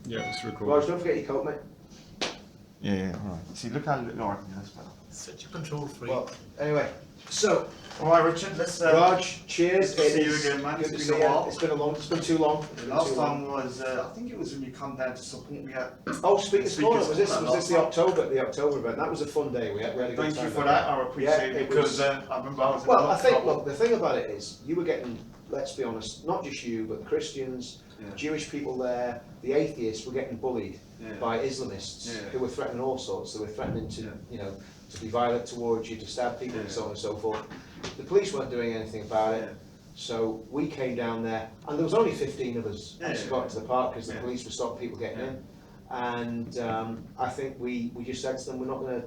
Yeah, it's recording. Raj, don't forget your coat, mate. Yeah, all right. See, look how little I can do this, better. Such a control freak. Well, anyway, so All right, Richard, let's Raj, cheers. good to see It you is again, man. good It's to been a see you. while. It's been too long. It's been last too long. time was, I think it was when you come down to support me at. Oh, Speakers Corner. Was this Last the time. October event? That was a fun day. We had a good Thank time you for there. that. I appreciate Yeah, it it because was- I remember I was in a Well, lot I of think, trouble. look, the thing about it is, you were getting, let's be honest, not just you, but the Christians, Yeah. Jewish people there, the atheists were getting bullied Yeah. by Islamists Yeah. who were threatening all sorts. They were threatening to, Yeah. you know, to be violent towards you, to stab people and so on and so forth. The police weren't doing anything about it. Yeah. So we came down there, and there was only 15 of us Yeah, actually yeah, got into the park because the yeah. police were stopping people getting Yeah. in. And I think we just said to them, we're not going to,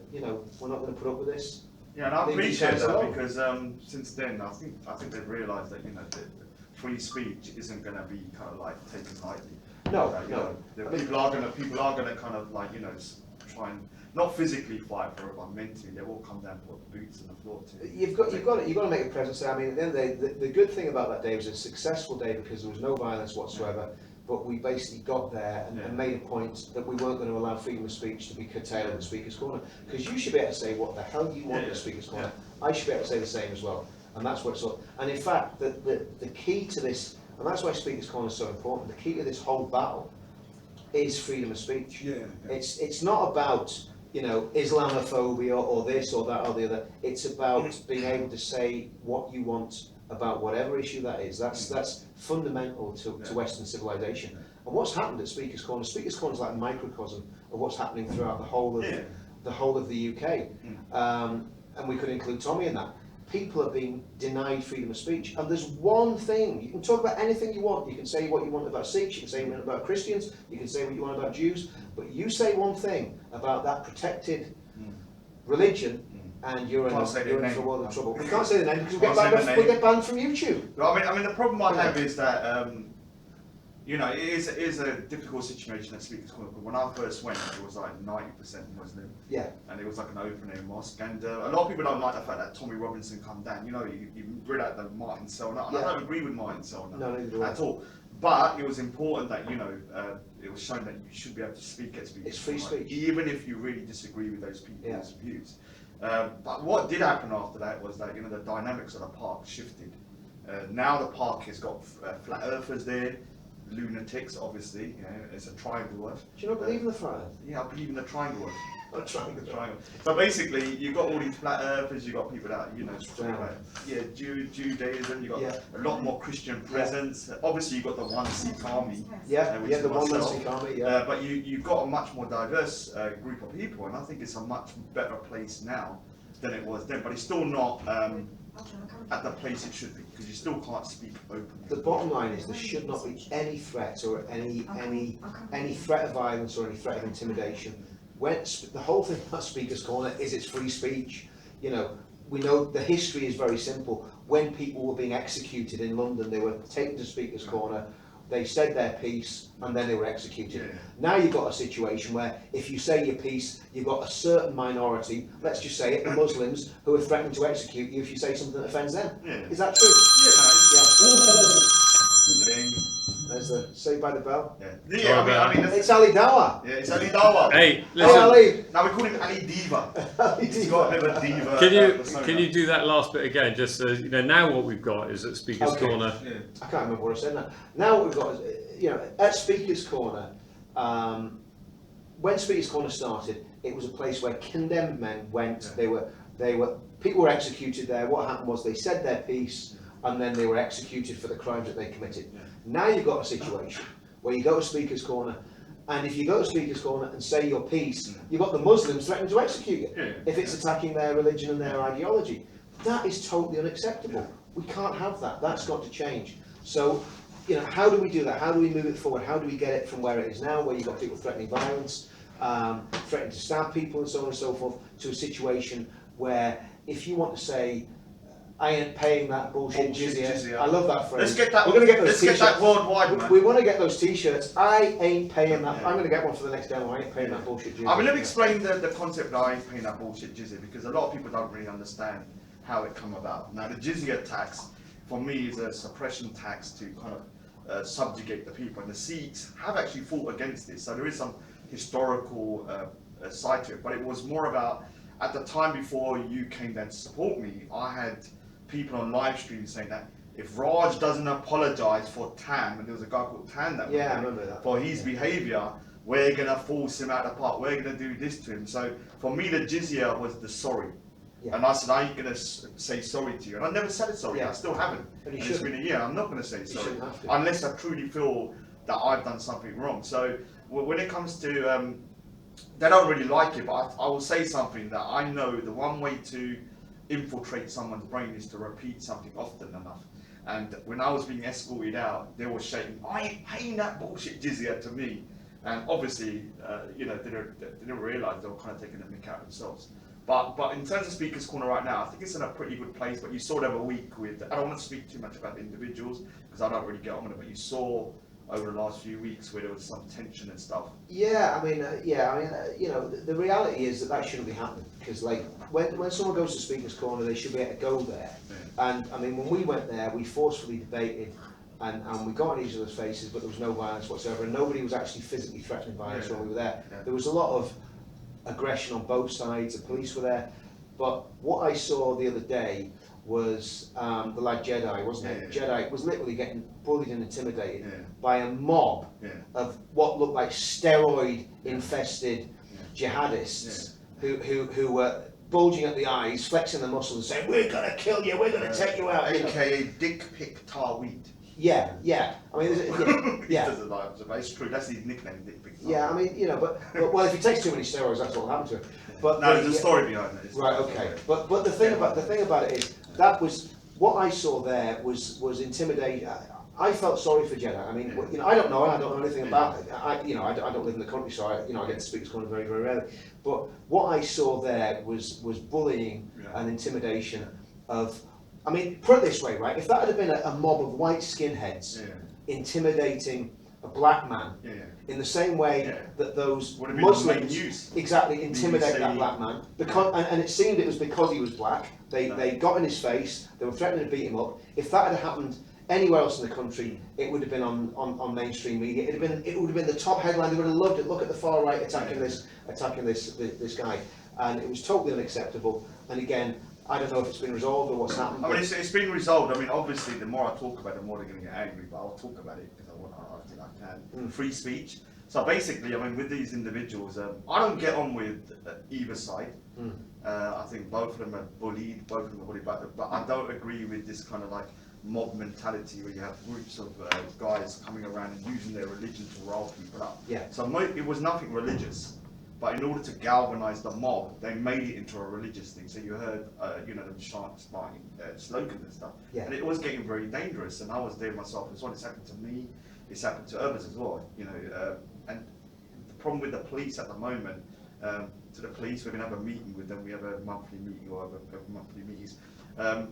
we're not going to put up with this. Yeah, and I Leave appreciate these guys that alone. because since then I think they've realised that that free speech isn't going to be kind of like taken lightly. No, That, no. I mean- people are gonna kind of like try and not physically fight for it, but mentally they will come down and put boots on the floor too. You've got to make a presence there. I mean, at the end of the day, the good thing about that day was a successful day because there was no violence whatsoever. But we basically got there and made a point that we weren't going to allow freedom of speech to be curtailed at the Speaker's Corner. Because you should be able to say what the hell you want at the Speaker's Corner. I should be able to say the same as well. And that's what it's all. And in fact, the key to this, and that's why Speaker's Corner is so important. The key to this whole battle is freedom of speech. Yeah. It's not about Islamophobia or this or that or the other. It's about being able to say what you want about whatever issue that is. That's fundamental to Western civilization. And what's happened at Speaker's Corner is like a microcosm of what's happening throughout the whole of the UK. And we could include Tommy in that. People are being denied freedom of speech. And there's one thing, you can talk about anything you want. You can say what you want about Sikhs, you can say what you want about Christians, you can say what you want about Jews, but you say one thing about that protected religion, and you're in for a world of trouble. We can't say the name because we'll get banned from YouTube. I mean, the problem I have is that it is a difficult situation at Speaker's Corner. When I first went, it was like 90% Muslim. Yeah. And it was like an open-air mosque. And a lot of people don't like the fact that Tommy Robinson come down. You read out the Martin Selner. And I don't agree with Martin Selner at all. But it was important that, it was shown that you should be able to speak at Speaker's Corner. It's free speech. Even if you really disagree with those people's views. But what did happen after that was that, the dynamics of the park shifted. Now the park has got flat earthers there. Lunatics, obviously, it's a triangle Earth. Do you not believe in the flat Earth? Yeah, I believe in the triangle Earth. Oh, triangle. So basically, you've got all these flat earthers, you've got people that, Judaism, you've got a lot more Christian presence. Obviously, you've got the one Sikh army. The one Sikh army, But you've got a much more diverse group of people, and I think it's a much better place now than it was then. But it's still not at the place it should be, because you still can't speak openly. The bottom line is there should not be any threat or any threat of violence or any threat of intimidation. When the whole thing about Speaker's Corner is it's free speech. We know the history is very simple. When people were being executed in London, they were taken to Speaker's Corner. They said their piece and then they were executed. Now you've got a situation where if you say your piece, you've got a certain minority, let's just say it, the Muslims, who are threatening to execute you if you say something that offends them. Is that true? There's the Saved by the Bell. I mean, it's Ali Dawah. Yeah, it's Ali Dawah. Hey, listen. Hey, Ali. Now we call him Ali Diva. He's got a bit of a diva. Can you do that last bit again? Just so now what we've got is at Speaker's Corner. I can't remember what I said now. Now what we've got is, at Speaker's Corner, when Speaker's Corner started, it was a place where condemned men went. People were executed there. What happened was they said their piece, and then they were executed for the crimes that they committed. Now you've got a situation where you go to Speaker's Corner, and if you go to Speaker's Corner and say your piece, you've got the Muslims threatening to execute you if it's attacking their religion and their ideology. That is totally unacceptable. We can't have that. That's got to change. So, how do we do that? How do we move it forward? How do we get it from where it is now, where you've got people threatening violence, threatening to stab people and so on and so forth, to a situation where if you want to say, I ain't paying that bullshit jizya. I love that phrase. Let's get that. We're going to get those let's t-shirts. Get that worldwide, man. We want to get those t-shirts. I ain't paying that. I'm going to get one for the next demo. I ain't paying that bullshit jizya. I mean, let me explain the concept that I ain't paying that bullshit jizya, because a lot of people don't really understand how it come about. Now, the jizya tax, for me, is a suppression tax to kind subjugate the people, and the Sikhs have actually fought against this. So there is some historical side to it, but it was more about, at the time before you came down to support me, I had people on live stream saying that if Raj doesn't apologise for Tam, and there was a guy called Tam that I remember that. for his behaviour, we're going to force him out of the park, we're going to do this to him. So for me, the jizya was the sorry. And I said, I ain't going to say sorry to you. And I never said sorry, I still haven't. And it's been a year, I'm not going to say sorry. Unless I truly feel that I've done something wrong. So when it comes to, they don't really like it, but I will say something that I know the one way to infiltrate someone's brain is to repeat something often enough. And when I was being escorted out, they were shouting, I ain't paying that bullshit jizya to me. And obviously, they didn't realise they were kind of taking the mick out themselves. But in terms of Speaker's Corner right now, I think it's in a pretty good place. But you saw the other week with, I don't want to speak too much about the individuals because I don't really get on with it. But you saw over the last few weeks where there was some tension and stuff. The reality is that shouldn't be happening, because like when someone goes to Speaker's Corner, they should be able to go there. And I mean, when we went there, we forcefully debated. And we got in each other's faces, but there was no violence whatsoever, and nobody was actually physically threatening violence when we were there. There was a lot of aggression on both sides. The police were there, but what I saw the other day was the lad Jedi, wasn't it? Jedi was literally getting bullied and intimidated by a mob of what looked like steroid-infested jihadists who were bulging at the eyes, flexing the muscles, and saying, "We're gonna kill you. We're gonna take you out." AKA Dick Pick Tarweed. Yeah. I mean, It's true. That's his nickname, Dick Pick. Yeah, I mean, but well, if he takes too many steroids, that's what will happen to him. But no, there's a story behind it. Right. Okay. But the thing about it is that was what I saw there was intimidating. I felt sorry for Jeddah. I mean, I don't know anything about it. I don't live in the country, so I get to speak to Corner very, very rarely. But what I saw there was bullying and intimidation of. I mean, put it this way, right? If that had been a mob of white skinheads intimidating a black man in the same way that those Muslims exactly intimidate that black man, because and it seemed it was because he was black. They got in his face. They were threatening to beat him up. If that had happened anywhere else in the country, it would have been on mainstream media. It would have been the top headline. They would have loved it. Look at the far right attacking this guy, and it was totally unacceptable. And again, I don't know if it's been resolved or what's happened. I mean, it's been resolved. I mean, obviously, the more I talk about it, the more they're going to get angry. But I'll talk about it because I think I can. Free speech. So basically, I mean, with these individuals, I don't get on with either side. I think both of them are bullied. But I don't agree with this kind of like mob mentality where you have groups of guys coming around and using their religion to rile people up. So it was nothing religious. But in order to galvanise the mob, they made it into a religious thing. So you heard, them chanting slogans and stuff. And it was getting very dangerous. And I was there myself as well. It's happened to me. It's happened to others as well. And the problem with the police at the moment, to the police, we're going to have a meeting with them. We have a monthly meeting or have monthly meetings. I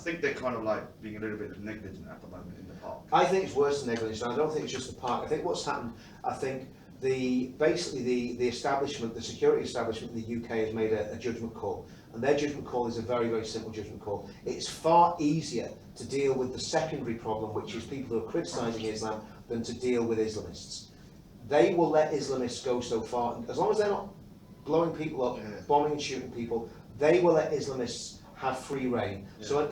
think they're kind of like being a little bit negligent at the moment in the park. I think it's worse than negligence. I don't think it's just the park. I think what's happened, the establishment, the security establishment in the UK has made a judgment call, and their judgment call is a very, very simple judgment call. It's far easier to deal with the secondary problem, which is people who are criticising Islam, than to deal with Islamists. They will let Islamists go so far, as long as they're not blowing people up, bombing and shooting people, they will let Islamists have free reign. So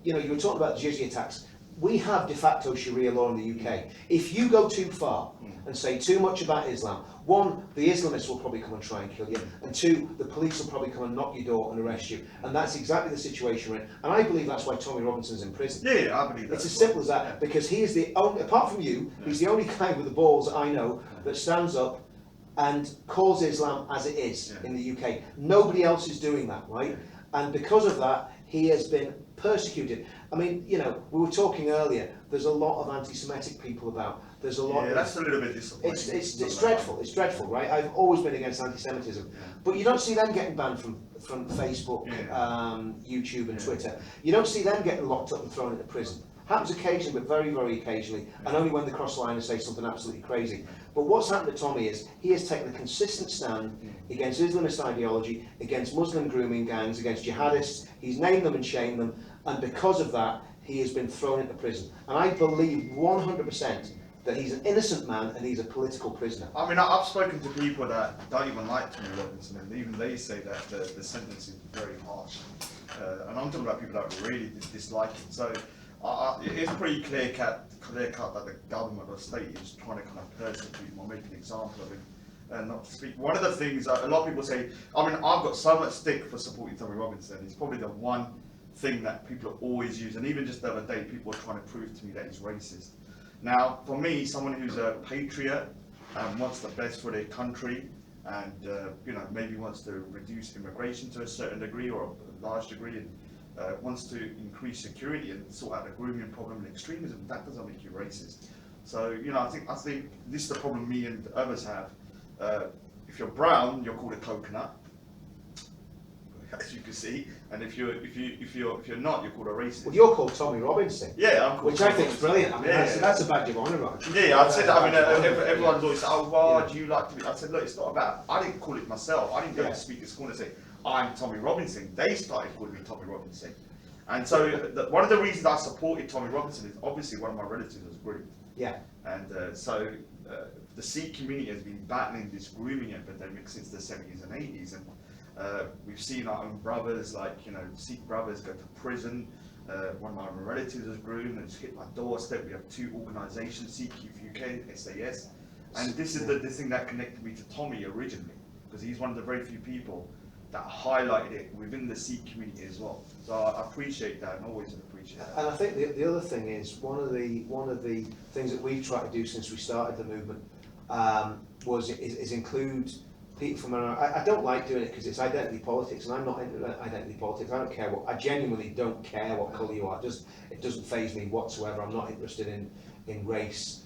you were talking about jizya tax. We have de facto Sharia law in the UK. If you go too far and say too much about Islam, one, the Islamists will probably come and try and kill you, and two, the police will probably come and knock your door and arrest you. And that's exactly the situation we're in. And I believe that's why Tommy Robinson's in prison. I believe that. It's as simple as that, because he is the only, apart from you, he's the only guy with the balls that I know that stands up and calls Islam as it is in the UK. Nobody else is doing that, right? And because of that, he has been persecuted. I mean, we were talking earlier, there's a lot of anti-Semitic people about. There's a lot of, that's a little bit disappointing. It's dreadful. It's dreadful, right? I've always been against anti-Semitism. But you don't see them getting banned from Facebook, YouTube and Twitter. You don't see them getting locked up and thrown into prison. Happens occasionally, but very, very occasionally, and only when they cross the line and say something absolutely crazy. But what's happened to Tommy is he has taken a consistent stand against Islamist ideology, against Muslim grooming gangs, against jihadists. He's named them and shamed them, and because of that, he has been thrown into prison. And I believe 100% that he's an innocent man and he's a political prisoner. I mean, I've spoken to people that don't even like Tommy Robinson, and even they say that the sentence is very harsh. And I'm talking about people that really dislike him. So it's pretty clear cut that the government or state is trying to kind of persecute him or make an example of him. And not to speak. One of the things a lot of people say, I mean, I've got so much stick for supporting Tommy Robinson. It's probably the one thing that people always use, and even just the other day, people were trying to prove to me that he's racist. Now, for me, someone who's a patriot and wants the best for their country, and you know, maybe wants to reduce immigration to a certain degree or a large degree, and wants to increase security and sort out the grooming problem and extremism, that doesn't make you racist. So, you know, I think this is the problem me and others have. If you're brown, you're called a coconut, as you can see, and if you're not, you're called a racist. Well, you're called Tommy Robinson. Yeah, I'm called. Which I think is brilliant. I mean, that's a badge of honour, right? Yeah, I'd say that. I mean, everyone's always said, "Oh, well, do you like to be?" I said, "Look, it's not about. I didn't call it myself. I didn't go to speak at school and say I'm Tommy Robinson. They started calling me Tommy Robinson." And so, one of the reasons I supported Tommy Robinson is obviously one of my relatives was groomed. Yeah. And so the Sikh community has been battling this grooming epidemic since the 70s and 80s, and we've seen our own brothers, like, you know, Sikh brothers go to prison. One of my relatives was groomed and just hit my doorstep. We have two organisations, Sikh Youth UK, SAS, and this is the thing that connected me to Tommy originally, because he's one of the very few people that highlighted it within the Sikh community as well. So I appreciate that, and always appreciate that. And I think the other thing is one of the things that we've tried to do since we started the movement is include people from I don't like doing it because it's identity politics, and I'm not into identity politics. I don't care I genuinely don't care what colour you are. It doesn't faze me whatsoever. I'm not interested in race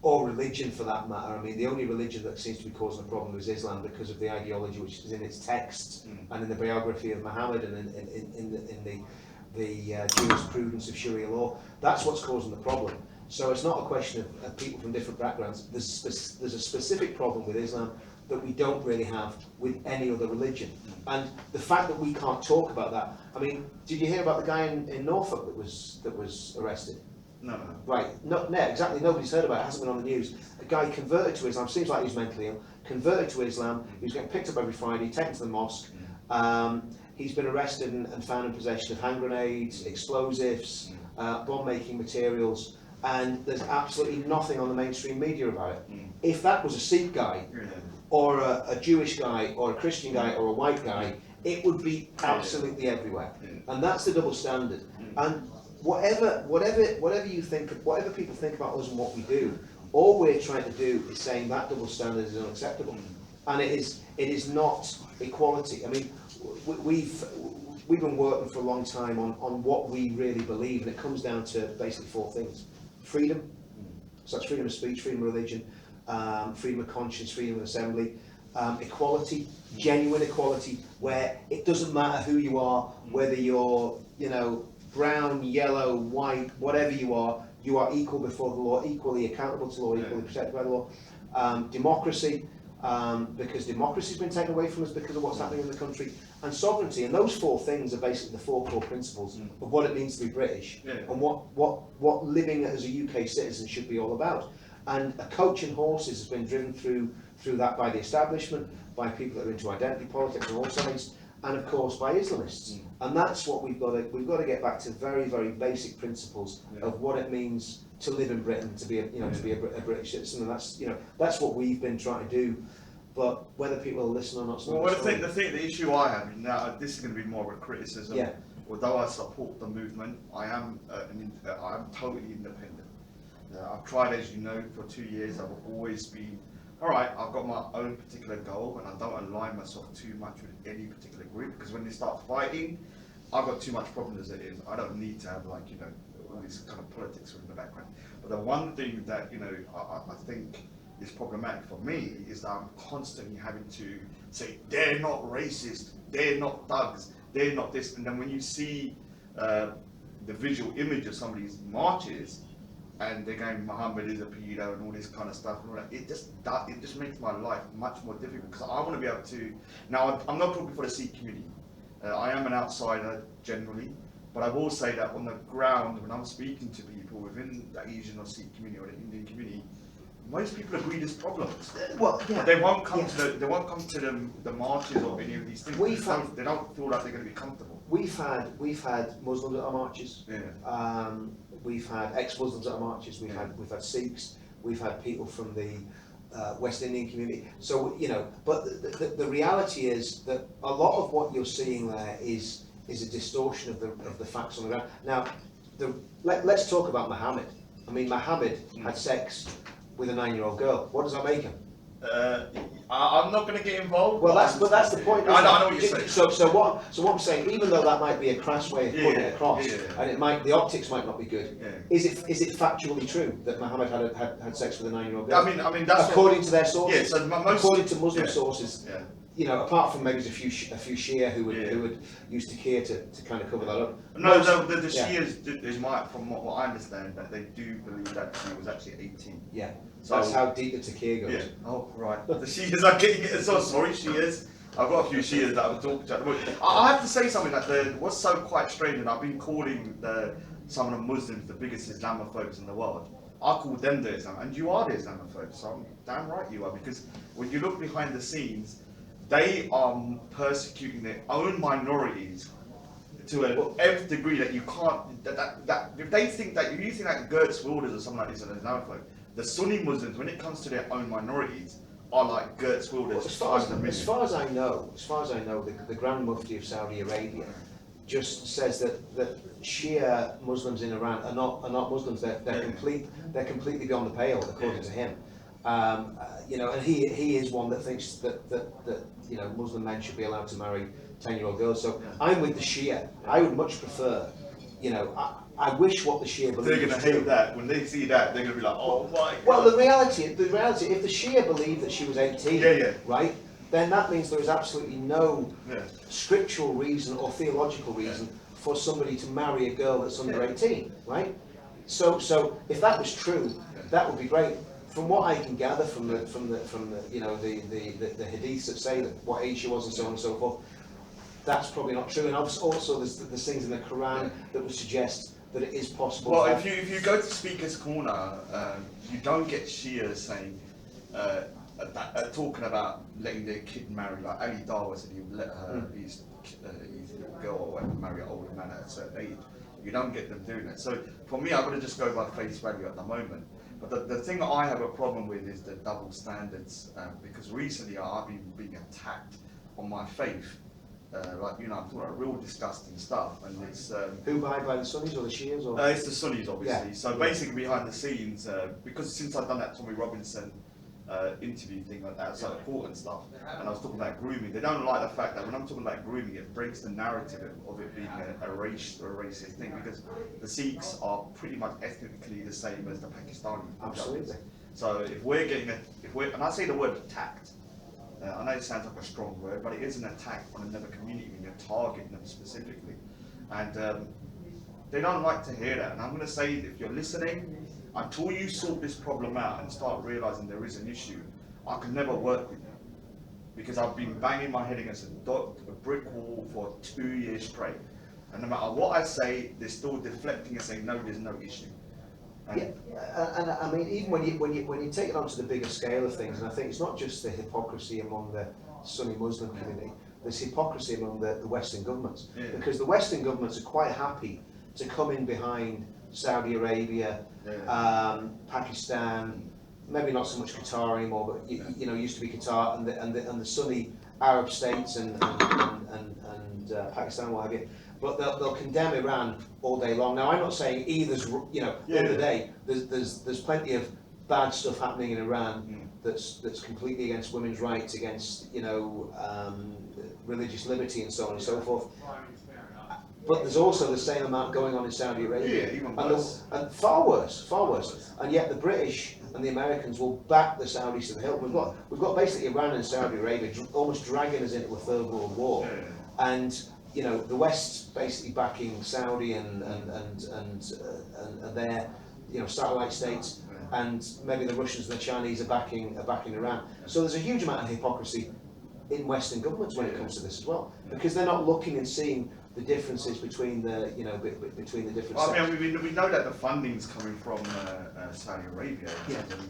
or religion for that matter. I mean, the only religion that seems to be causing a problem is Islam because of the ideology which is in its texts and in the biography of Muhammad and in the jurisprudence of Sharia law. That's what's causing the problem. So it's not a question of people from different backgrounds. There's a specific problem with Islam that we don't really have with any other religion. And the fact that we can't talk about that, I mean, did you hear about the guy in Norfolk that was arrested? No. Right, no, exactly, nobody's heard about it, hasn't been on the news. A guy converted to Islam, seems like he's mentally ill, converted to Islam, he was getting picked up every Friday, taken to the mosque. He's been arrested and found in possession of hand grenades, explosives, bomb-making materials, and there's absolutely nothing on the mainstream media about it. If that was a Sikh guy, or a Jewish guy, or a Christian guy, or a white guy, it would be absolutely everywhere. And that's the double standard. And whatever you think, whatever people think about us and what we do, all we're trying to do is saying that double standard is unacceptable, and it is not equality. I mean, we've been working for a long time on what we really believe, and it comes down to basically four things: freedom, so that's freedom of speech, freedom of religion, freedom of conscience, freedom of assembly, equality, genuine equality, where it doesn't matter who you are, whether you're, you know, brown, yellow, white, whatever you are equal before the law, equally accountable to law, equally protected by the law. Democracy, because democracy's been taken away from us because of what's happening in the country, and sovereignty. And those four things are basically the four core principles of what it means to be British and what living as a UK citizen should be all about. And a coach in horses has been driven through that by the establishment, by people that are into identity politics on all sides, and of course by Islamists. And that's what we've got to get back to very, very basic principles of what it means to live in Britain, to be a British citizen, and that's what we've been trying to do. But whether people will listen or not. Well, the issue I have now, this is going to be more of a criticism. Yeah. Although I support the movement, I am totally independent. I've tried, as you know, for 2 years. I've always been, all right, I've got my own particular goal, and I don't align myself too much with any particular group, because when they start fighting, I've got too much problem as it is. I don't need to have, like, you know, all this kind of politics in the background. But the one thing that, you know, I think is problematic for me is that I'm constantly having to say, they're not racist, they're not thugs, they're not this. And then when you see the visual image of some of these marches, and they're going, Muhammad is a pedo and all this kind of stuff, and all that, it just makes my life much more difficult, because I want to be able to. Now, I'm not talking for the Sikh community. I am an outsider generally, But I will say that on the ground, when I'm speaking to people within the Asian or Sikh community or the Indian community, most people agree there's problems. Well, yeah. But they won't come Yeah. to the marches or any of these things. They don't feel like they're going to be comfortable. We've had Muslims at our marches. Yeah. We've had ex-Muslims at our marches. We've had Sikhs. We've had people from the West Indian community. So but the reality is that a lot of what you're seeing there is a distortion of the facts on the ground. Now, let's talk about Muhammad. I mean, Muhammad had sex with a 9-year-old girl. What does that make him? I'm not going to get involved. Well, that's the point. I know what you're saying. So what I'm saying, even though that might be a crass way of putting it across, and the optics might not be good, is it factually true that Muhammad had sex with a 9-year-old girl? I mean that's according to their sources. Yeah, so according to Muslim sources. Yeah. Apart from maybe a few Shia who would use Takir to kind of cover that up. No, the Shias, from what I understand, that they do believe that she was actually 18. Yeah. So that's how deep the Takir goes. Yeah. Oh, right. The Shias are getting it. So sorry, Shias. I've got a few Shias that I've talked to. I have to say something that what's so quite strange, and I've been calling some of the Muslims the biggest Islamophobes in the world. I call them the Islam, and you are the Islamophobes. So I'm damn right you are, because when you look behind the scenes, they are persecuting their own minorities to an nth degree that you can't. That if they think that, if you think that Gertz Wilders or something like this is an Islamophobe, the Sunni Muslims, when it comes to their own minorities, are like Gertz Wilders. As far as I know, the Grand Mufti of Saudi Arabia just says that Shia Muslims in Iran are not Muslims. They're completely beyond the pale, according to him. And he is one that thinks that Muslim men should be allowed to marry 10-year-old girls. So I'm with the Shia. I would much prefer, I wish what the Shia believe. They're going to hate that. When they see that, they're going to be like, oh my God. Well, the reality, if the Shia believe that she was 18, right, then that means there is absolutely no scriptural reason or theological reason for somebody to marry a girl that's under 18, right? So if that was true, that would be great. From what I can gather from the hadiths that say that what age she was and so on and so forth, that's probably not true. And also there's things in the Quran that would suggest that it is possible. Well, if you go to Speaker's Corner, you don't get Shia saying talking about letting their kid marry. Like Ali Dawa said, he would let his little girl or whatever marry an older man at a certain age. You don't get them doing that. So for me, I'm going to just go by face value at the moment. But the thing that I have a problem with is the double standards, because recently I've been being attacked on my faith. I'm talking about real disgusting stuff, and it's who by the Sunnis or the Shias or? It's the Sunnis, obviously. Yeah. So basically, behind the scenes, because since I've done that Tommy Robinson interview thing like that outside the court and stuff, and I was talking about grooming, they don't like the fact that when I'm talking about grooming, it breaks the narrative of it being a racist thing, because the Sikhs are pretty much ethnically the same as the Pakistani. Absolutely. So if we're getting and I say the word attacked, I know it sounds like a strong word, but it is an attack on another community when you're targeting them specifically, and they don't like to hear that. And I'm going to say, if you're listening, until you sort this problem out and start realizing there is an issue, I can never work with you, because I've been banging my head against a brick wall for 2 years straight, and no matter what I say, they're still deflecting and saying no, there's no issue. And I mean, even when you take it onto the bigger scale of things, and I think it's not just the hypocrisy among the Sunni Muslim community, there's hypocrisy among the Western governments, because the Western governments are quite happy to come in behind Saudi Arabia, Pakistan, maybe not so much Qatar anymore, but used to be Qatar, and the Sunni Arab states and Pakistan, what have you. But they'll condemn Iran all day long. Now, I'm not saying either's, in the day, there's plenty of bad stuff happening in Iran that's completely against women's rights, against religious liberty and so on and so forth. But there's also the same amount going on in Saudi Arabia, even worse. And far worse. And yet the British and the Americans will back the Saudis to the hilt. We've got basically Iran and Saudi Arabia almost dragging us into a third world war, and the West basically backing Saudi and their satellite states, and maybe the Russians and the Chinese are backing Iran. So there's a huge amount of hypocrisy in Western governments when it comes to this as well, because they're not looking and seeing the differences between the between the different. Well, I mean, we know that the funding's coming from Saudi Arabia and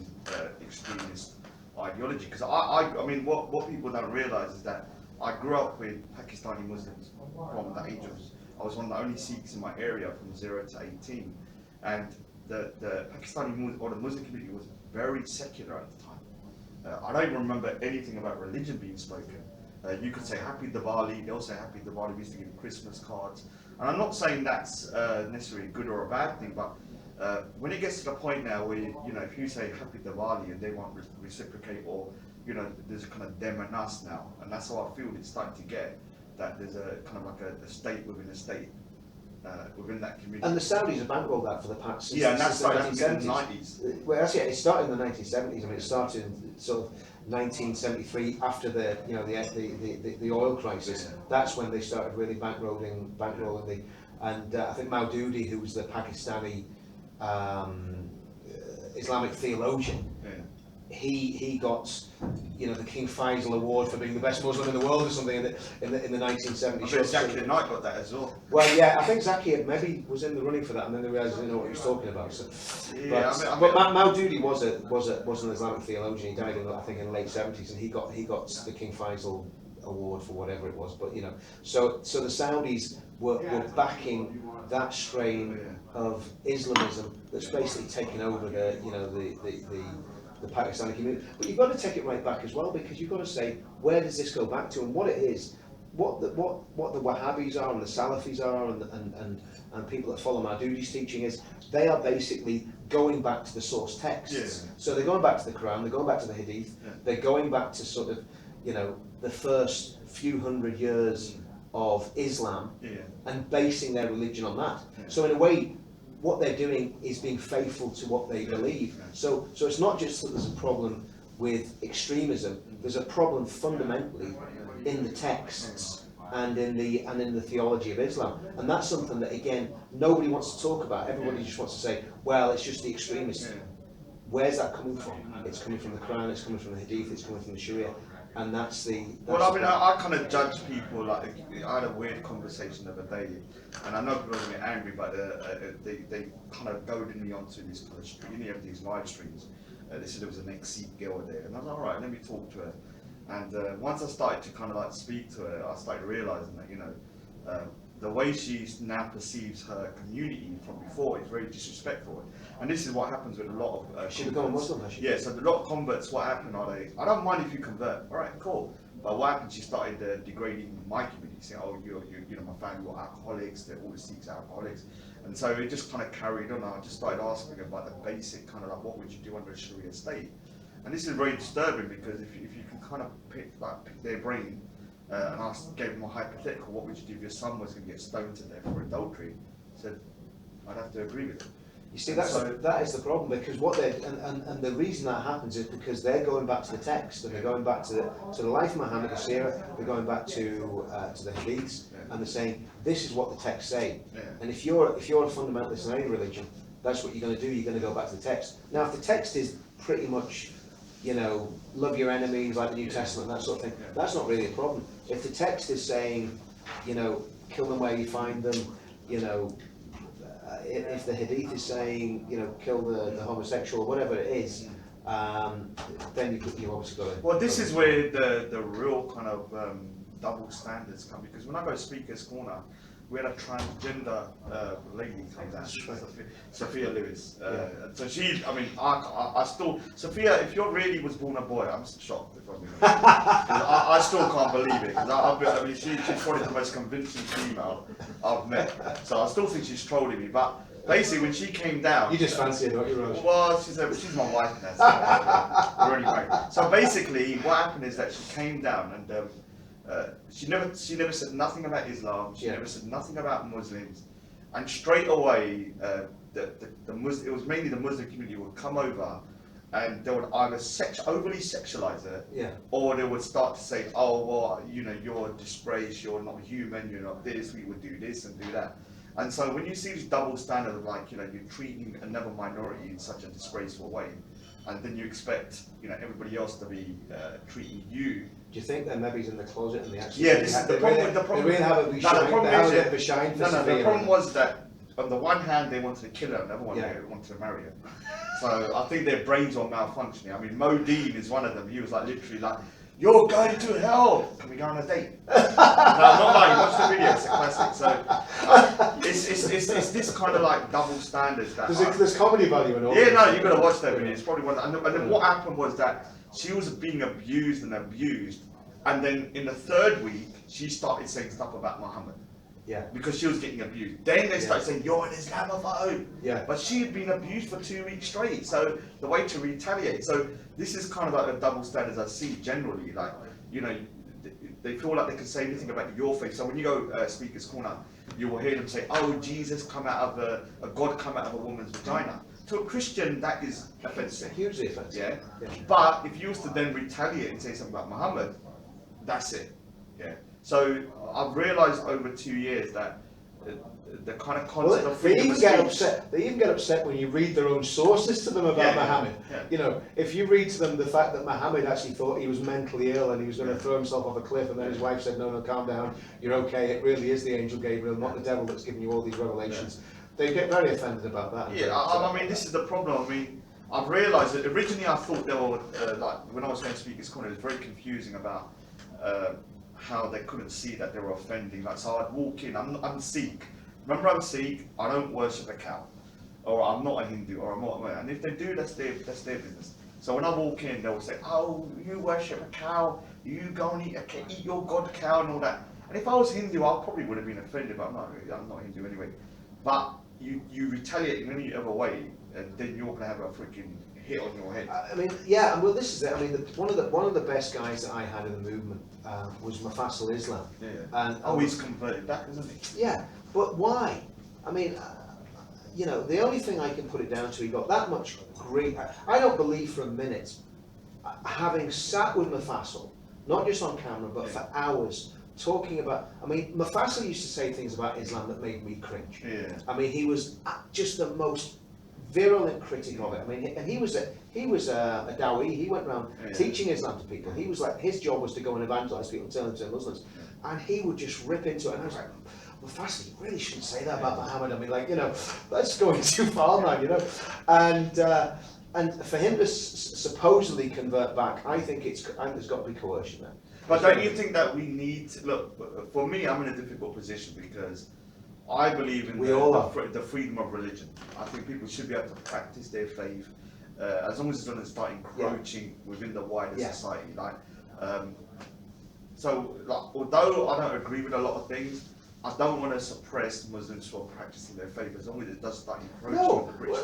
extremist ideology. Because I mean, what people don't realise is that I grew up with Pakistani Muslims from the age of. I was one of the only Sikhs in my area from 0 to 18, and the Pakistani or the Muslim community was very secular at the time. I don't even remember anything about religion being spoken. You could say Happy Diwali, they'll say Happy Diwali, we used to give Christmas cards. And I'm not saying that's necessarily a good or a bad thing, but when it gets to the point now where, if you say Happy Diwali and they won't reciprocate, or, there's a kind of them and us now, and that's how I feel it's starting to get, that there's a kind of like a state within a state. Within that community. And the Saudis have bankrolled that for the past since, and that's the started in the 90s. Well, actually, it started in the 1970s. I mean, it started in sort of 1973 after the the oil crisis. Yeah. That's when they started really bankrolling the. And I think Maududi, who was the Pakistani Islamic theologian, he got the King Faisal Award for being the best Muslim in the world or something in the 1970s. I think Zakir Naik got that as well. Well, yeah, I think Zakir maybe was in the running for that, and then they realised he didn't know what he was talking about. So, but Maududi was an Islamic theologian. He died I think in the late 70s, and he got the King Faisal Award for whatever it was. But so the Saudis were backing that strain of Islamism that's basically taken over the Pakistani community. But you've got to take it right back as well, because you've got to say, where does this go back to, and what it is, what the Wahhabis are and the Salafis are and people that follow Maududi's teaching is, they are basically going back to the source texts. So they're going back to the Quran, they're going back to the Hadith, they're going back to sort of, the first few hundred years of Islam and basing their religion on that. So in a way, what they're doing is being faithful to what they believe. So it's not just that there's a problem with extremism. There's a problem fundamentally in the texts and in the theology of Islam, and that's something that again nobody wants to talk about. Everybody just wants to say, well, it's just the extremists. Where's that coming from? It's coming from the Quran. It's coming from the Hadith. It's coming from the Sharia. And that's the. Well, I mean, I kind of judge people like I had a weird conversation the other day, and I know people are going to get angry, but they kind of goaded me onto this kind of stream. You know, these live streams. They said there was an ex-Sikh girl there, and I was like, all right, let me talk to her. And once I started to kind of like speak to her, I started realizing that the way she now perceives her community from before is very disrespectful. And this is what happens with a lot of she become a Muslim, has she? Yeah, so a lot of converts, what happened are I don't mind if you convert, all right, cool. But what happened, she started degrading my community, saying, oh, my family were alcoholics, all the Sikhs are alcoholics. And so it just kind of carried on. I just started asking about the basic kind of like, what would you do under a Sharia state? And this is very disturbing, because if you can kind of pick their brain, and I gave them a hypothetical, what would you do if your son was going to get stoned to death for adultery? I said, I'd have to agree with them. You see, that is the problem, because what they and the reason that happens is because they're going back to the text, and they're going back to the life of Muhammad, the Sirah, they're going back to the Hadiths, and they're saying this is what the texts say. And if you're a fundamentalist in any religion, that's what you're going to do. You're going to go back to the text. Now, if the text is pretty much, love your enemies like the New Testament, that sort of thing, that's not really a problem. If the text is saying, kill them where you find them, if the Hadith is saying, kill the homosexual, whatever it is, then you've obviously got to. Well, this is where the real kind of double standards come, because when I go to Speaker's Corner, we had a transgender lady come down, Sophia Lewis. So she, I still, Sophia, if you really was born a boy, I'm shocked if I'm being honest. I still can't believe it, because she's probably the most convincing female I've met. So I still think she's trolling me, but basically when she came down, you just fancy her, don't you, Raj? Well, she's my wife now. We're already married. So basically, what happened is that she came down and. She never said nothing about Islam. She never said nothing about Muslims, and straight away, it was mainly the Muslim community would come over, and they would either overly sexualize her, or they would start to say, "Oh, well, you're a disgrace. You're not human. You're not this. We would do this and do that." And so when you see this double standard of you're treating another minority in such a disgraceful way, and then you expect, you know, everybody else to be treating you. Do you think that maybe he's in the closet and they actually? Yeah, this is the problem. The problem. They really have a bit of a shine for No, the problem was that on the one hand they wanted to kill her, on the other one they wanted to marry her. So I think their brains were malfunctioning. I mean, Modine is one of them. He was like literally like, "You're going to hell. Can we go on a date?" No, I'm not lying. Watch the video. It's a classic. So it's this kind of like double standards that. There's comedy value in all. Yeah, no, you got to watch that video. It's probably one. And then what happened was that she was being abused, and then in the third week she started saying stuff about Muhammad. Yeah. Because she was getting abused. Then they started saying, "You're an Islamophobe." Yeah. But she had been abused for 2 weeks straight. So the way to retaliate. So this is kind of like the double standards I see generally. Like, you know, they feel like they can say anything about your faith. So when you go Speaker's Corner, you will hear them say, "Oh, Jesus come out of a God come out of a woman's vagina." To a Christian, that is offensive. Hugely offensive. Yeah. But if you was to then retaliate and say something about Muhammad, that's it. Yeah. So I've realised over 2 years that the kind of concept of freedom of speech. They even get upset when you read their own sources to them about Muhammad. Yeah. You know, if you read to them the fact that Muhammad actually thought he was mentally ill and he was going to throw himself off a cliff, and then his wife said, "No, calm down. You're okay. It really is the angel Gabriel, not the devil that's giving you all these revelations." They get very offended about that. Yeah, I mean, this is the problem. I mean, I've realised that originally I thought they were like when I was going to Speaker's Corner, it was very confusing about how they couldn't see that they were offending. Like, so I'd walk in. I'm Sikh. Remember, I'm Sikh. I don't worship a cow, or I'm not a Hindu, or I'm not. And if they do, that's their business. So when I walk in, they'll say, "Oh, you worship a cow. You go and eat your god cow and all that." And if I was Hindu, I probably would have been offended. But I'm not Hindu anyway. But you retaliate in any other way, and then you're gonna have a freaking hit on your head. I mean, yeah, well, this is it. I mean, one of the best guys that I had in the movement was Mufassal Islam. Yeah. And he's converted back, isn't he? Yeah, but why? I mean, you know, the only thing I can put it down to, he got that much great. I don't believe for a minute, having sat with Mufassal, not just on camera, but for hours, talking about. I mean, Mufassal used to say things about Islam that made me cringe. Yeah. I mean, he was just the most virulent critic of it. I mean, and he was a Dawi. He went around teaching Islam to people. He was like, his job was to go and evangelize people and turn them to Muslims, and he would just rip into it. And I was like, well, Mufassal, you really shouldn't say that about Muhammad. I mean, like, you know, that's going too far now, you know. And for him to supposedly convert back, I think there's got to be coercion there. But don't you think that we need to, look, for me, I'm in a difficult position because I believe in the freedom of religion. I think people should be able to practice their faith as long as it doesn't start encroaching within the wider society. Like, so, like, although I don't agree with a lot of things, I don't want to suppress Muslims who are practicing their faith as long as it does start encroaching with the British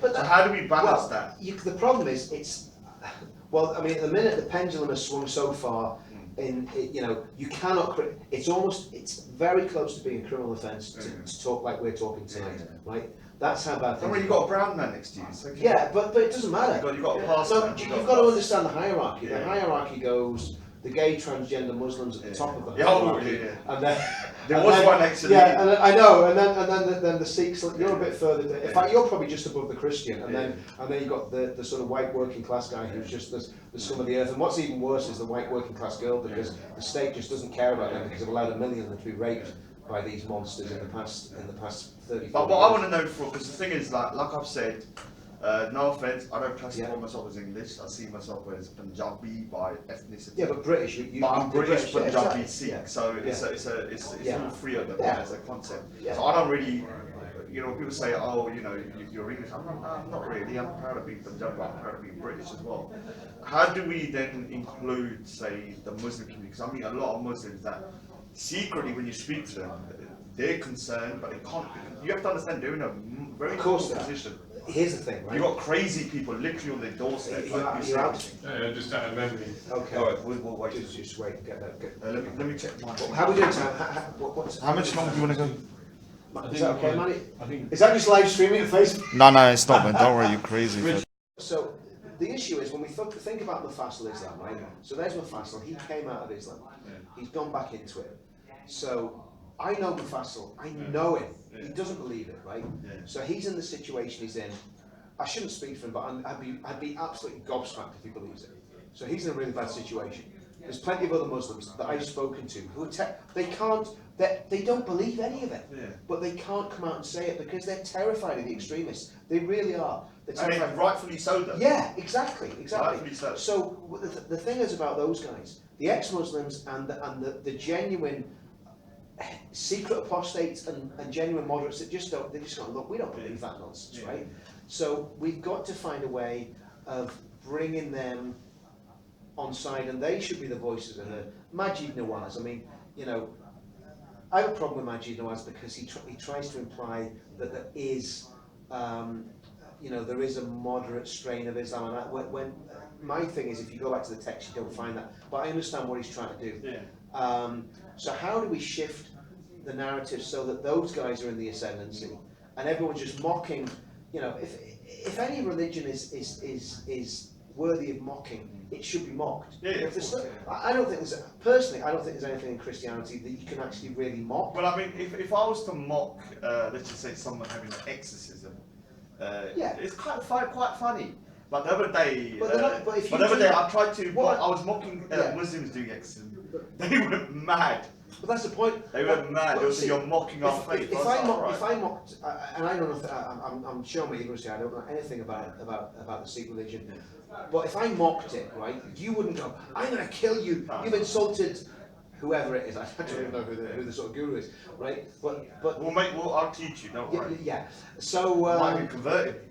faith. So how do we balance that? The problem is, I mean, at the minute the pendulum has swung so far. You know, you cannot. It's very close to being a criminal offence to talk like we're talking tonight, right? That's how bad things. Well, you've got a brown man next to you. So yeah, but it doesn't matter. You've got a pastor. So you've got to understand the hierarchy. The hierarchy goes the gay transgender Muslims at the top of the hierarchy, and then there was one next to yeah, and I know, and then the Sikhs. You're a bit further. In fact, you're probably just above the Christian, and then you've got the sort of white working class guy who's just the scum of the earth. And what's even worse is the white working class girl, because the state just doesn't care about them because they've allowed 1 million of them to be raped by these monsters in the past 30. But what I want to know, because the thing is, like I've said, no offense, I don't classify myself as English. I see myself as Punjabi by ethnicity. Yeah, but British. But I'm British, Punjabi, exactly. Sikh. So it's all three of them as a concept. Yeah. So I don't really, you know, people say, oh, you know, you're English. I'm not really. I'm proud of being Punjabi. I'm proud of being British as well. How do we then include, say, the Muslim community? Because I mean, a lot of Muslims that secretly, when you speak to them, they're concerned, but they can't. You have to understand they're in a very difficult position. Here's the thing, right? You've got crazy people literally on their doorstep. You're out. Just out of memory. Okay. All right, we'll wait. Just wait and get that. Let me check mine. How are we doing, Sam? How much longer do you want to go? Is that okay, Manny? Is that just live streaming on Facebook? No, it's not, man. Don't worry, you crazy. So the issue is when we think about Mufassal Islam, right? So there's Mufassal. He came out of Islam. He's gone back into it. So I know Mufassal. I know him. He doesn't believe it, right? So he's in the situation he's in I shouldn't speak for him, but I'd be absolutely gobsmacked if he believes it. So he's in a really bad situation. There's plenty of other Muslims that I've spoken to who they don't believe any of it, but they can't come out and say it because they're terrified of the extremists. They really are. They're terrified. And rightfully so, though. Yeah, exactly. Rightfully so. So the thing is about those guys, the ex-Muslims and the genuine secret apostates and genuine moderates that just don't, they just go, look, we don't believe that nonsense, right? So we've got to find a way of bringing them on side, and they should be the voices of heard. Majid Nawaz, I mean, you know, I have a problem with Majid Nawaz because he tries to imply that there is, you know, there is a moderate strain of Islam, and when my thing is, if you go back to the text, you don't find that. But I understand what he's trying to do. Yeah. So how do we shift the narrative so that those guys are in the ascendancy, and everyone's just mocking? You know, if any religion is worthy of mocking, it should be mocked. Yeah, I don't think personally, I don't think there's anything in Christianity that you can actually really mock. Well, I mean, if I was to mock, let's just say someone having an exorcism, it's quite funny. But the other day, I tried to. I was mocking Muslims doing exorcism. They were mad. But that's the point. They were mad. They said, "You're mocking our faith." If I mocked, and I don't know, I'm showing my ignorance here. I don't know anything about the Sikh religion. But if I mocked it, right, you wouldn't go, "I'm going to kill you. You've insulted whoever it is." I don't even know who the sort of guru is, right? But I'll teach you. Don't worry. Yeah. So might be converted.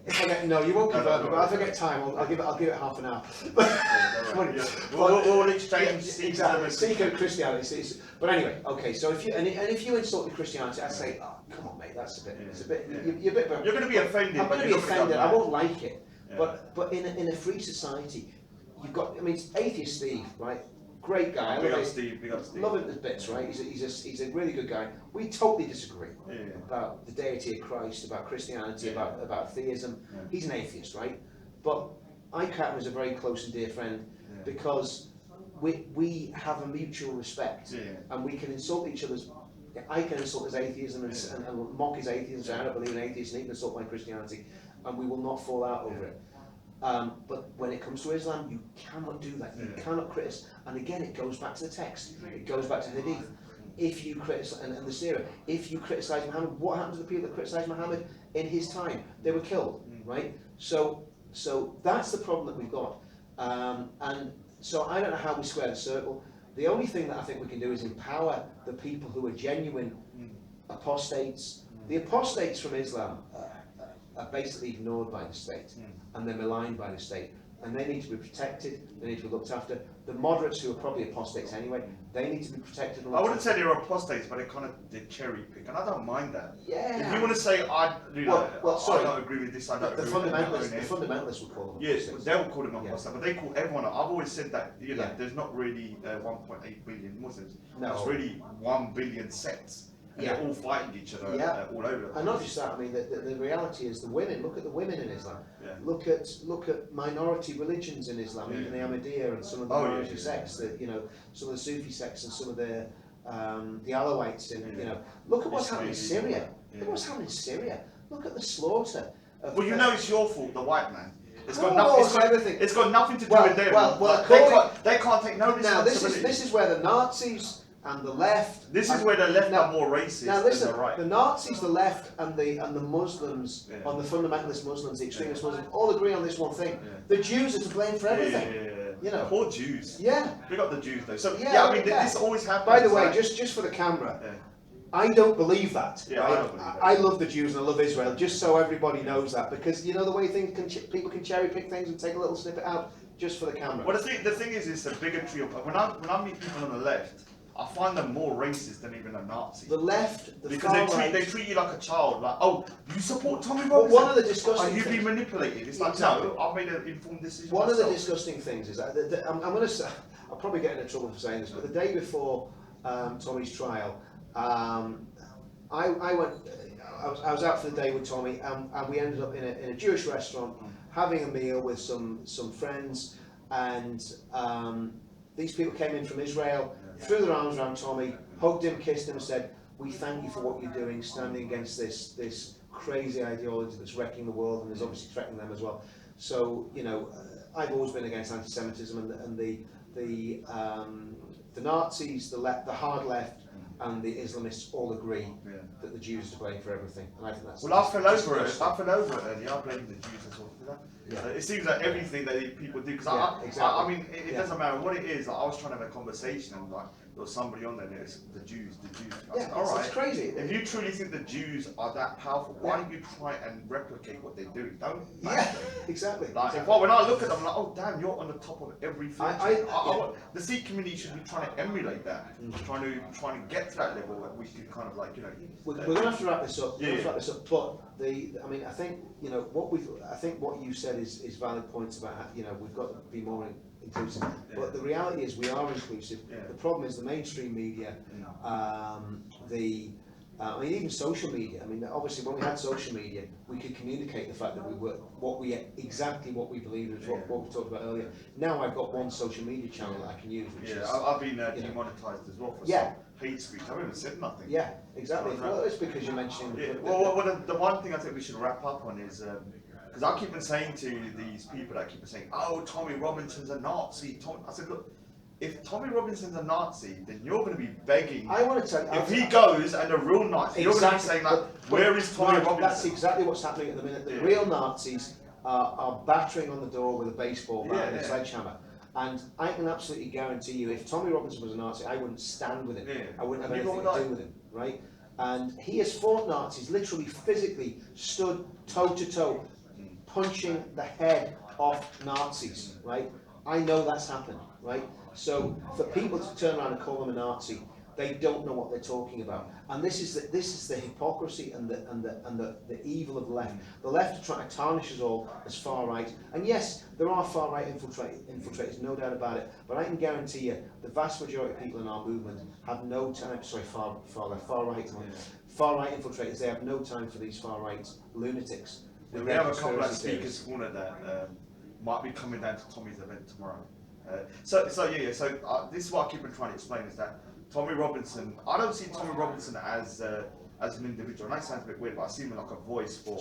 No, you won't convert me. But if I get time, I'll give it half an hour. We'll exchange exactly. Sikh Christianity. But anyway, okay. So if you insulted Christianity, I'd say, "Oh, come on, mate. That's a bit. It's a bit. You're a bit. You're going to be offended. I'm going to be offended. I won't like it. Yeah. But in a free society, you've got. I mean, atheist Steve, right? Great guy. Big up Steve. Love him to bits, right? He's a really good guy. We totally disagree about the deity of Christ, about Christianity, about theism. Yeah. He's an atheist, right? But I count him as a very close and dear friend because we have a mutual respect, and we can insult each other's. I can insult his atheism and mock his atheism, say I don't believe in atheism, and he can insult my Christianity, and we will not fall out over it. But when it comes to Islam, you cannot do that. You cannot criticize. And again, it goes back to the text. It goes back to Hadith. If you criticize, and the Sirah, if you criticize Muhammad, what happened to the people that criticized Muhammad in his time? They were killed, right? So that's the problem that we've got. And so I don't know how we square the circle. The only thing that I think we can do is empower the people who are genuine apostates. The apostates from Islam are basically ignored by the state, and they're maligned by the state, and they need to be protected, they need to be looked after. The moderates, who are probably apostates anyway, they need to be protected. And I wouldn't say they're apostates, but they cherry pick, and I don't mind that. Yeah. If you want to say, I don't agree with this, I don't agree with that. The fundamentalists would call them apostates. Yes, they will call them apostates, but they call everyone. I've always said that, there's not really 1.8 billion Muslims. No. There's really 1 billion sects. And they're all fighting each other all over. And not just that, I mean, the reality is the women, look at the women in Islam. Yeah. Look at minority religions in Islam, even the Ahmadiyya and some of the minority sects, that, some of the Sufi sects and some of the Alawites, look at what's happening in Syria. Look at what's happening in Syria. Look at the slaughter. It's your fault, the white man. It's got nothing. It's got nothing to do with them. They can't take no responsibility. Now this is where the Nazis and the left. This is where the left are more racist than the right. The Nazis, the left, and the Muslims, on the fundamentalist Muslims, the extremist Muslims, all agree on this one thing: the Jews are to blame for everything. Poor Jews. Yeah. We got the Jews though. So this always happens. By the way, just for the camera. I don't believe that. Yeah, right? I don't believe that. I love the Jews and I love Israel, just so everybody knows that, because the way people can cherry pick things and take a little snippet out just for the camera. Well, the thing is the bigotry of when I meet people on the left, I find them more racist than even a Nazi. The left, because they treat you like a child. Like, oh, you support Tommy Robinson? Well, one of the disgusting things. You've been manipulated. It's like, no, I've made an informed decision. One of the disgusting things is that I'm going to say, I'll probably get into trouble for saying this, but the day before Tommy's trial, I was out for the day with Tommy, and we ended up in a Jewish restaurant having a meal with some friends, and these people came in from Israel, threw their arms around Tommy, hugged him, kissed him, and said, we thank you for what you're doing, standing against this crazy ideology that's wrecking the world and is obviously threatening them as well. So, you know, I've always been against anti-Semitism, and the Nazis, the hard left, and the Islamists all agree that the Jews are to blame for everything, and I think that's. Well, I fell over it earlier. I blame the Jews as well. Yeah. So it seems like everything that people do, because exactly. I mean, it doesn't matter what it is. Like, I was trying to have a conversation, and like there was somebody on there, and it's the Jews. I said, all right, it's crazy. If you truly think the Jews are that powerful, why don't you try and replicate what they do? Don't. Exactly. Like, exactly. when I look at them, I'm like, oh damn, you're on the top of everything. The Sikh community should be trying to emulate that, trying to get to that level that we can kind of like, you know. We're going to have to wrap this up. But I mean, I think, you know, what you said is valid points about, you know, we've got to be more inclusive. But the reality is we are inclusive. The problem is the mainstream media, I mean, even social media. I mean, obviously, when we had social media, we could communicate the fact that we were exactly what we believed is what we talked about earlier. Now I've got one social media channel that I can use. Which is, I've been demonetized as well for some hate speech. I haven't said nothing. Yeah, exactly. Well, it's because you're mentioning. Well, the one thing I think we should wrap up on is. Because I keep on saying to these people that keep on saying, oh, Tommy Robinson's a Nazi. I said, look, if Tommy Robinson's a Nazi, then you're going to be begging. I want to tell you. If he goes and a real Nazi, you're going to be saying, like, where is Tommy Robinson? That's exactly what's happening at the minute. The real Nazis are battering on the door with a baseball bat and a sledgehammer. And I can absolutely guarantee you, if Tommy Robinson was a Nazi, I wouldn't stand with him. I wouldn't have anything to do with him, right? And he has fought Nazis, literally physically stood toe to toe, punching the head off Nazis, right? I know that's happened, right? So for people to turn around and call them a Nazi, they don't know what they're talking about. And this is the hypocrisy and the evil of the left. The left are trying to tarnish us all as far right. And yes, there are far right infiltrators, no doubt about it. But I can guarantee you, the vast majority of people in our movement have no time. Sorry, far right infiltrators. They have no time for these far right lunatics. We have a couple of speakers corner that might be coming down to Tommy's event tomorrow. So this is what I keep on trying to explain is that Tommy Robinson, I don't see Tommy Robinson as an individual. And that sounds a bit weird, but I see him like a voice for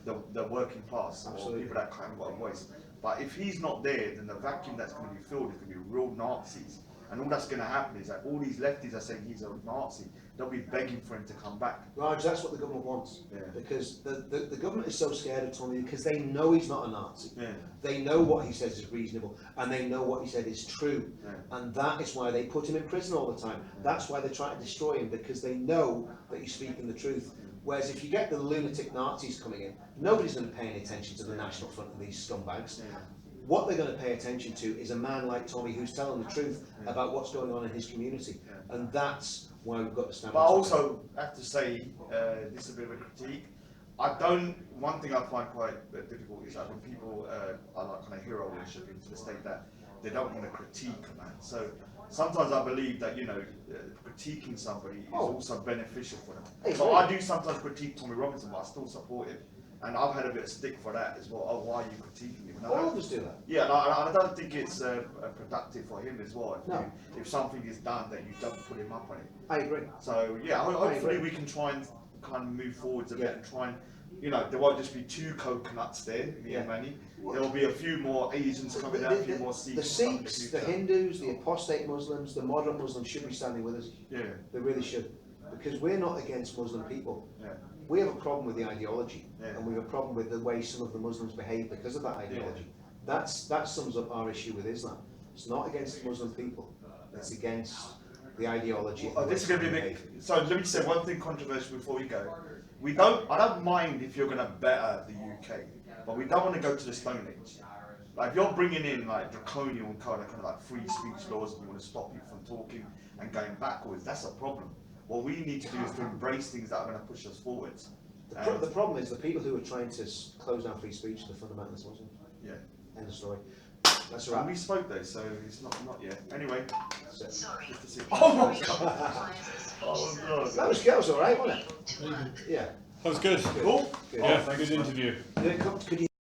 the working class or people that haven't got a voice. But if he's not there, then the vacuum that's going to be filled is going to be real Nazis. And all that's going to happen is that all these lefties are saying he's a Nazi. They'll be begging for him to come back. Raj, that's what the government wants. Because the government is so scared of Tommy because they know he's not a Nazi. They know what he says is reasonable, and they know what he said is true. And that is why they put him in prison all the time. That's why they try to destroy him, because they know that he's speaking the truth. Whereas if you get the lunatic Nazis coming in, nobody's going to pay any attention to the National Front of these scumbags. What they're going to pay attention to is a man like Tommy who's telling the truth about what's going on in his community. And that's why we've got to stand. But I also have to say, this is a bit of a critique. One thing I find quite difficult is that when people are like kind of hero worship into the state that they don't want to critique a man. So sometimes I believe that, you know, critiquing somebody is also beneficial for them. So I do sometimes critique Tommy Robinson, but I still support him. And I've had a bit of stick for that as well. Oh, why are you critiquing him? All of us do that. Yeah, and I don't think it's productive for him as well. If something is done, that you don't put him up on it. I agree. So yeah, hopefully we can try and kind of move forwards a bit and try and, you know, there won't just be 2 coconuts there, me and Manny. There will be a few more Asians coming out, a few more Sikhs. The Sikhs, the Hindus, the apostate Muslims, the moderate Muslims should be standing with us. They really should. Because we're not against Muslim people. We have a problem with the ideology, and we have a problem with the way some of the Muslims behave because of that ideology. That sums up our issue with Islam. It's not against Muslim people, it's against the ideology. This is going to be a big. So let me just say one thing controversial before we go. I don't mind if you're going to better the UK, but we don't want to go to the Stone Age. Like if you're bringing in like draconian kind of like free speech laws and you want to stop people from talking and going backwards, that's a problem. What we need to do is to embrace things that are going to push us forwards. The problem is the people who are trying to close down free speech are the fundamentalist Muslims. End of story. That's right. We spoke though, so it's not yet. Anyway. Sorry. Oh my god. Oh no. That was all right, wasn't it? Yeah. That was good. Cool. Yeah, good interview. Could you